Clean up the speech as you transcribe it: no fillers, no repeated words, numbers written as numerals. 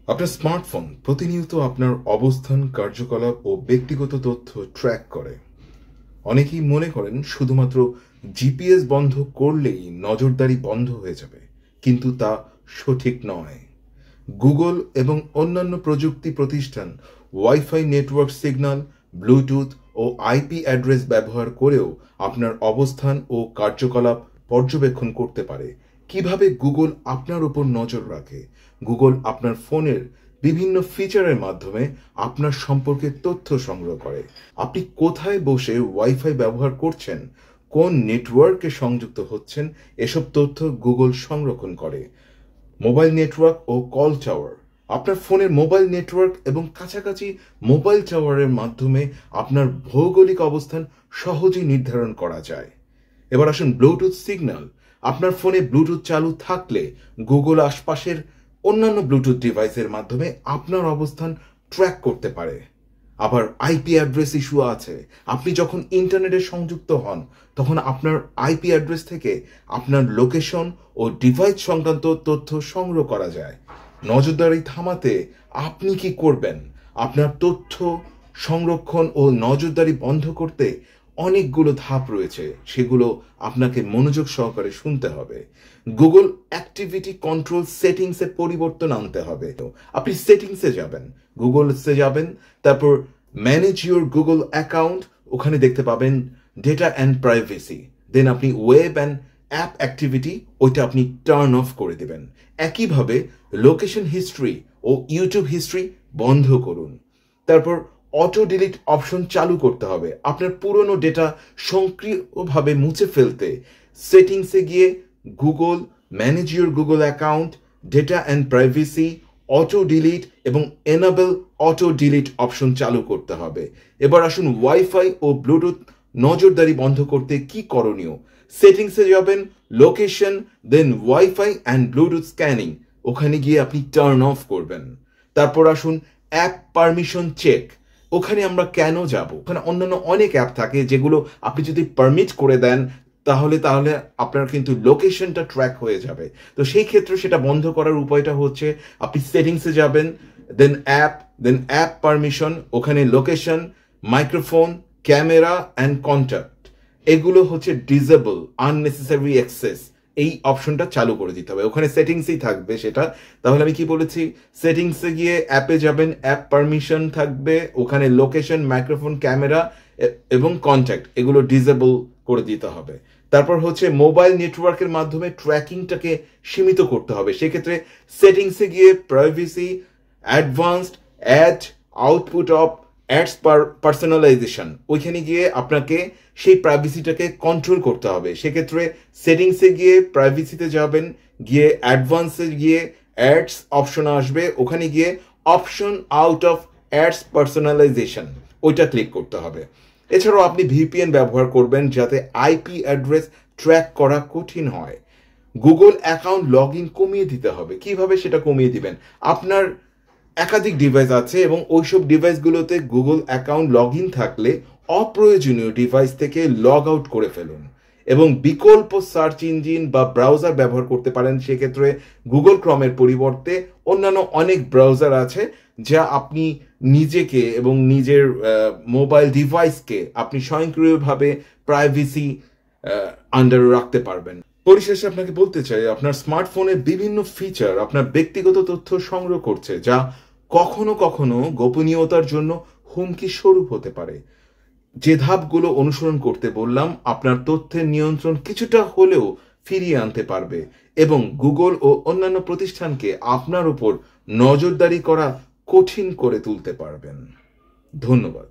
আপনার স্মার্টফোন প্রতিনিয়ত আপনার অবস্থান, কার্যকলাপ ও ব্যক্তিগত তথ্য ট্র্যাক করে। অনেকেই মনে করেন শুধুমাত্র জিপিএস বন্ধ করলেই নজরদারি বন্ধ হয়ে যাবে, কিন্তু তা সঠিক নয়। গুগল এবং অন্যান্য প্রযুক্তি প্রতিষ্ঠান ওয়াইফাই নেটওয়ার্ক সিগন্যাল, ব্লুটুথ ও আইপি অ্যাড্রেস ব্যবহার করেও আপনার অবস্থান ও কার্যকলাপ পর্যবেক্ষণ করতে পারে। কিভাবে গুগল আপনার উপর নজর রাখে? গুগল আপনার ফোনের বিভিন্ন ফিচারের মাধ্যমে আপনার সম্পর্কে তথ্য সংগ্রহ করে। আপনি কোথায় বসে ওয়াইফাই ব্যবহার করছেন, কোন নেটওয়ার্কে সংযুক্ত হচ্ছেন, এসব তথ্য গুগল সংরক্ষণ করে। মোবাইল নেটওয়ার্ক ও কল টাওয়ার, আপনার ফোনের মোবাইল নেটওয়ার্ক এবং কাছাকাছি মোবাইল টাওয়ারের মাধ্যমে আপনার ভৌগোলিক অবস্থান সহজেই নির্ধারণ করা যায়। এবার আসুন ব্লুটুথ সিগন্যাল। আপনার ফোনে ব্লুটুথ চালু থাকলে গুগল আশপাশের অন্যান্য ব্লুটুথ ডিভাইসের মাধ্যমে আপনার অবস্থান ট্র্যাক করতে পারে। আবার আইপি অ্যাড্রেস ইস্যু আছে। আপনি যখন ইন্টারনেটে সংযুক্ত হন তখন আপনার আইপি অ্যাড্রেস থেকে আপনার লোকেশন ও ডিভাইস সংক্রান্ত তথ্য সংগ্রহ করা যায়। নজরদারি থামাতে আপনি কি করবেন? আপনার তথ্য সংরক্ষণ ও নজরদারি বন্ধ করতে অনেকগুলো ধাপ রয়েছে, সেগুলো আপনাকে মনোযোগ সহকারে শুনতে হবে। গুগল অ্যাক্টিভিটি কন্ট্রোল সেটিংসে পরিবর্তন আনতে হবে। তো আপনি সেটিংসে যাবেন, গুগলসে যাবেন, তারপর ম্যানেজ ইউর গুগল অ্যাকাউন্ট, ওখানে দেখতে পাবেন ডেটা অ্যান্ড প্রাইভেসি। দেন আপনি ওয়েব অ্যান্ড অ্যাপ অ্যাক্টিভিটি, ওইটা আপনি টার্ন অফ করে দেবেন। একইভাবে লোকেশন হিস্ট্রি ও ইউটিউব হিস্ট্রি বন্ধ করুন। তারপর অটো ডিলিট অপশন চালু করতে হবে। আপনার পুরনো ডেটা সক্রিয়ভাবে মুছে ফেলতে সেটিংসে গিয়ে Google manage your Google account, data and privacy, auto delete এবং এনেবল অটো ডিলিট অপশন চালু করতে হবে। এবার আসুন ওয়াইফাই ও ব্লুটুথ নজরদারি বন্ধ করতে কি করণীয়। সেটিংসে যাবেন, location, then wifi and Bluetooth scanning, ওখানে গিয়ে আপনি টার্ন অফ করবেন। তারপর আসুন অ্যাপ পারমিশন চেক। ওখানে আমরা কেন যাব? ওখানে অন্যান্য অনেক অ্যাপ থাকে যেগুলো আপনি যদি পারমিট করে দেন তাহলে আপনার কিন্তু লোকেশনটা ট্র্যাক হয়ে যাবে। তো সেই ক্ষেত্রে সেটা বন্ধ করার উপায়টা হচ্ছে আপনি সেটিংসে যাবেন, দেন অ্যাপ পারমিশন, ওখানে location, microphone, camera and contact, এগুলো হচ্ছে ডিসেবল আননেসেসারি অ্যাক্সেস, এই অপশনটা চালু করে দিতে হবে। ওখানে সেটিংসই থাকবে সেটা। তাহলে আমি কি বলেছি? সেটিংসে গিয়ে অ্যাপে যাবেন, অ্যাপ পারমিশন থাকবে, ওখানে লোকেশন, মাইক্রোফোন, ক্যামেরা এবং কন্ট্যাক্ট, এগুলো ডিসেবল করে দিতে হবে। তারপর হচ্ছে মোবাইল নেটওয়ার্কের মাধ্যমে ট্র্যাকিংটাকে সীমিত করতে হবে। সেক্ষেত্রে সেটিংসে গিয়ে privacy, advanced, ad, output off ads personalisation, ওইখানে গিয়ে আপনাকে সেই প্রাইভেসিটাকে কন্ট্রোল করতে হবে। সেক্ষেত্রে সেটিংসে গিয়ে প্রাইভেসিতে যাবেন, গিয়ে অ্যাডভান্সে গিয়ে অ্যাডস অপশন আসবে, ওখানে গিয়ে option out of ads personalisation, ওইটা ক্লিক করতে হবে। এছাড়াও আপনি ভিপিএন ব্যবহার করবেন যাতে আইপি অ্যাড্রেস ট্র্যাক করা কঠিন হয়। গুগল অ্যাকাউন্ট লগ ইন কমিয়ে দিতে হবে। কিভাবে সেটা কমিয়ে দিবেন? আপনার একাধিক ডিভাইস আছে এবং ওইসব ডিভাইসগুলোতে গুগল অ্যাকাউন্ট লগ ইন থাকলে অপ্রয়োজনীয় ডিভাইস থেকে লগ আউট করে ফেলুন এবং বিকল্প সার্চ ইঞ্জিন বা ব্রাউজার ব্যবহার করতে পারেন। সেক্ষেত্রে গুগল ক্রমের পরিবর্তে অন্যান্য অনেক ব্রাউজার আছে যা আপনি নিজেকে এবং নিজের মোবাইল ডিভাইসকে আপনি স্বয়ংক্রিয়ভাবে প্রাইভেসি আন্ডারে রাখতে পারবেন। পরিশেষে আপনাকে বলতে চাই, আপনার স্মার্টফোনের বিভিন্ন ফিচার আপনার ব্যক্তিগত তথ্য সংগ্রহ করছে, যা কখনো কখনো গোপনীয়তার জন্য হুমকি স্বরূপ হতে পারে। যে ধাপগুলো অনুসরণ করতে বললাম আপনার তথ্যের নিয়ন্ত্রণ কিছুটা হলেও ফিরিয়ে আনতে পারবে এবং গুগল ও অন্যান্য প্রতিষ্ঠানকে আপনার উপর নজরদারি করা কঠিন করে তুলতে পারবেন। ধন্যবাদ।